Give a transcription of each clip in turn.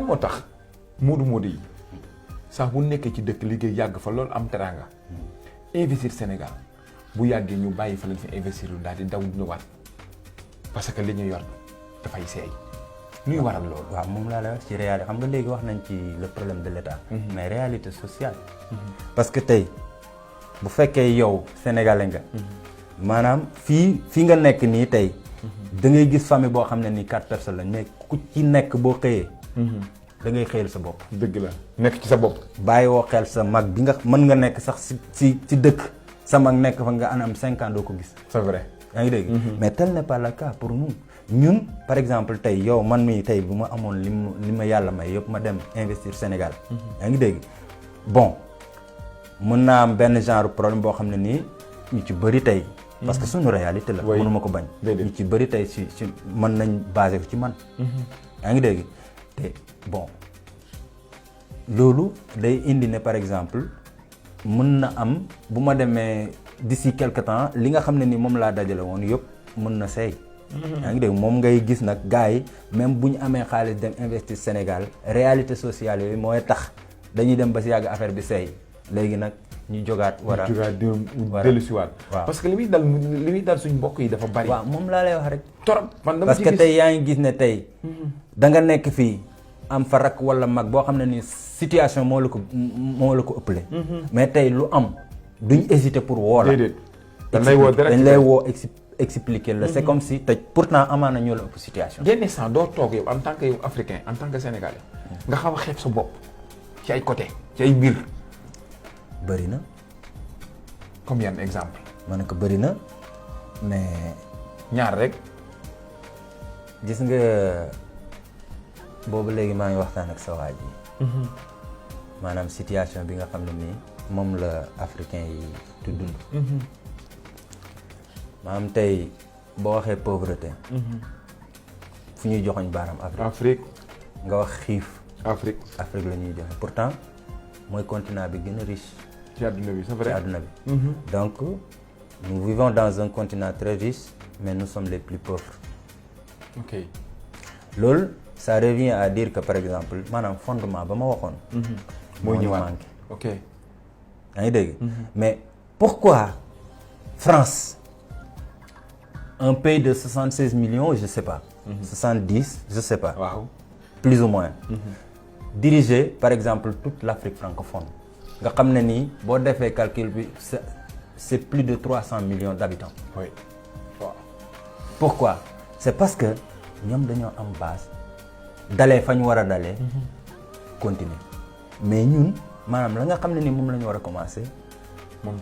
moo tax moodu yi sax bu nekkee ci dëkk liggéey yàgg fa loolu am teraanga investir Sénégal bu yàggee ñu bàyyi fa lañ fi investir lu daal di daw ñëwaat parce que li ñu yor dafay seey luy waral loolu. waaw moom laa la wax ci réalité xam nga léegi wax nañ ci le problème de l'État. mais réalité sociale. parce que tey bu fekkee yow sénégalais nga. maanaam fii nga nekk nii tey. da ngay gis famille boo xam ne nii 4 personnes lañ mais ku ci nekk boo xëyee. da ngay xëyal sa bopp. dëgg la nekk ci sa bopp. bàyyi woo xel sa mag bi nga mën nga nekk sax ci dëkk sa mag nekk fa nga am 5 ans doo ko gis. c'est vrai. yaa ngi dégg. mais tel n'est pas le cas pour nous ñun par exemple tey yow man mii tey bu ma amoon li ma yàlla may yëpp ma dem investir Sénégal. yaa ngi dégg bon mën naa am benn genre problème boo xam ne nii ñu ci bëri tey. parce que suñu réalité la. mënuma ko bañ. ñu ci bëri tey ci mën nañ basé ci man. yaa ngi dégg te bon loolu day indi ne par exemple mën na am bu ma demee d'ici quelque temps li nga xam ne ni moom laa dajale woon yëpp mën na seey. yaa ngi dégg moom ngay gis nag gars yi même bu ñu amee xaalis dem investir Sénégal réalité sociale yooyu mooy tax dañuy dem ba si yàgg affaire bi seey léegi nag ñu jógaat war a dellusiwaat. waaw parce que li muy dal suñ mbokk yi dafa bari. waaw moom laa lay wax rek. torop man dama parce que tey yaa ngi gis ne tey da nga nekk fii am fa rak wala mag boo xam ne ni situation moo la ko ëppale. mais tey lu am duñ hésiter pour woo la. déedéet dañ lay woo expliquer la c'est comme si tey pourtant amaana ñoo la ëpp situation. yenn instant doo toog yow en tant que yow africain en tant que sénégalais nga xaw a xeeb sa bopp ci ay côté ci ay mbir. bëri na. comme yan exemple. ma ne ko bëri na mais. ñaar rek. gis nga boobu léegi maa ngi waxtaan ak sa waa ji. maanaam situation bi nga xam ne nii moom la africain yi di dund. maanaam tey boo waxee pauvreté. fu ñuy joxoñ baaram Afrique. nga wax xiif. Afrique la ñuy joxe pourtant mooy continent bi gën a riche. ci àdduna bi c'est vrai ci àdduna bi. donc nous vivons dans un continent très riche mais nous sommes les plus pauvres. ok loolu ça revient à dire que par exemple maanaam fondement ba ma waxoon. moo ñu manqué. ok yaa ngi dégg. mais pourquoi France un pays de 76 millions je sais pas. 70 je sais pas. waaw plus ou moins. diriger par exemple toute l'Afrique francophone. nga xam ne nii boo defee calcul bi c'est plus de 300 millions d'habitants. oui waaw. pourquoi c'est parce que ñoom dañoo am base dalee fa ñu war a dalee. continuer mais ñun maanaam la nga xam ne ni moom la ñu war a commencer. moom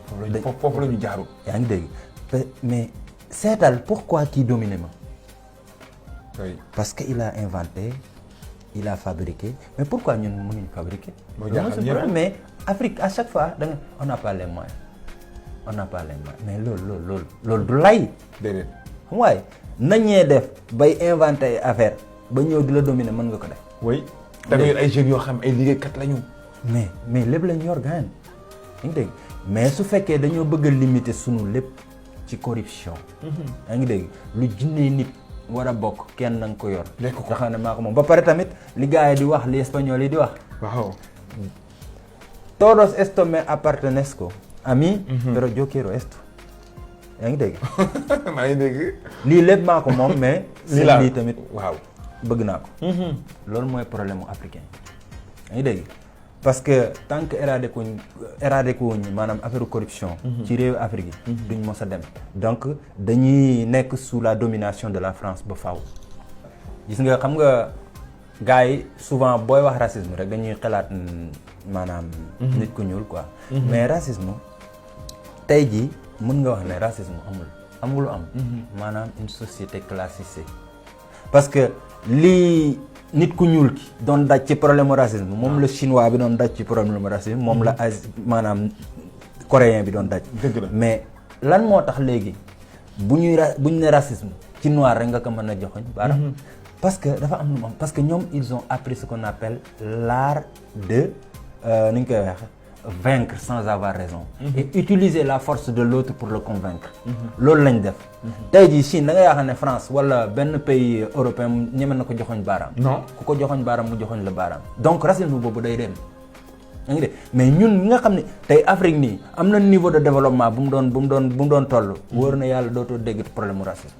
foofu la ñu jaarul. yaa ngi dégg mais seetal pourquoi kii dominer ma. oui parce que il a inventé il a fabriqué mais pourquoi ñun mënuñu fabriquer. mais Afrique à chaque fois da nga on n'a pas les moyens mais loolu du lay. déedéet. xam waaye nañee def bay inventé ay affaire ba ñëw di la dominer mën nga ko def. oui da nga yor ay jeunes yoo xam ay liggéeykat lañu. mais lépp lañ yor gaañ. yaa ngi dégg mais su fekkee dañoo bëgg a limiter sunu lépp ci corruption. yaa ngi dégg lu jinnee nit war a bokk kenn na nga ko yor. lekk ko nga xam ne maa ko moom ba pare tamit li gars yi di wax li espagnol yi di wax. waaw. todos esto me apartenezco a mí. pero yo quiero esto. yaa ngi dégg. maa ngi dégg. lii lépp maa ko moom mais. lii tamit waaw bëgg naa ko. loolu mooy problème mu africain yaa ngi dégg parce que tant que éradiqué wuñ maanaam affaire corruption. ci réewu Afrique yi. duñ mos a dem. donc dañuy nekk sous la domination de la France ba faaw. gis nga xam nga gars yi souvent booy wax racisme rek dañuy xalaat maanaam. nit ku ñuul quoi. mais racisme tey jii mën nga wax ne racisme amul am. maanaam une société classée. parce que lii nit ku ñuul ki doon daj ci problème mu racisme moom la chinois bi doon daj ci problème mu racisme moom la maanaam coréen bi doon daj. mais lan moo tax léegi bu ñu ne racisme ci noir rek nga ko mën a joxoñ baaraam. parce que dafa am lu mu am parce que ñoom ils ont appris ce qu'on appelle l'art de nu ñu koy waxee vaincre sans avoir raison. Et utiliser la force de l'autre pour le convaincre. loolu lañ def. tey jii Chine da nga yaakaar ne France wala benn pays européen ñeme na ko joxoñ baaraam. non ku ko joxoñ baaraam mu joxoñ la baaraam. donc racisme boobu day dem. yaa ngi dégg mais ñun ñi nga xam ne tey Afrique nii am na niveau de développement bu mu doon toll. wóor na yàlla dootoo dégg problème mu racisme.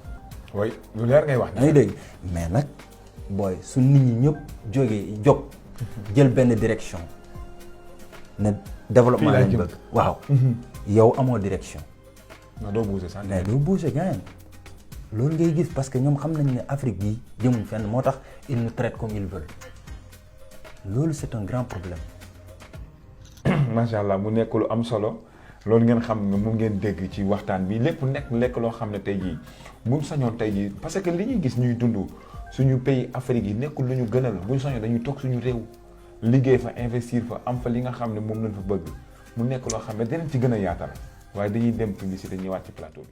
oui lu leer ngay wax. yaa ngi dégg mais nag booy su nit ñi ñëpp jóg jël benn direction ne développement lañ bëgg. waaw yow amoo direction. non doo bouger sax. mais doo bouger gaañ loolu ngay gis parce que ñoom xam nañ ne Afrique yi jëmuñ fenn moo tax ils nous traitent comme ils veulent loolu c'est un grand problème. macha allah mu nekk lu am solo loolu ngeen xam nga mu ngeen dégg ci waxtaan bi lépp nekk loo xam ne tey jii buñ sañoon tey jii parce que li ñuy gis ñuy dund suñu pays Afrique yi nekkul lu ñu gënal buñ sañoon dañuy toog suñu réew liggéey fa investir fa am fa li nga xam ne moom lañ fa bëgg mu nekk loo xam ne dinañ ci gën a yaatal waaye dañuy dem publicité ñëwaat ci plateau bi.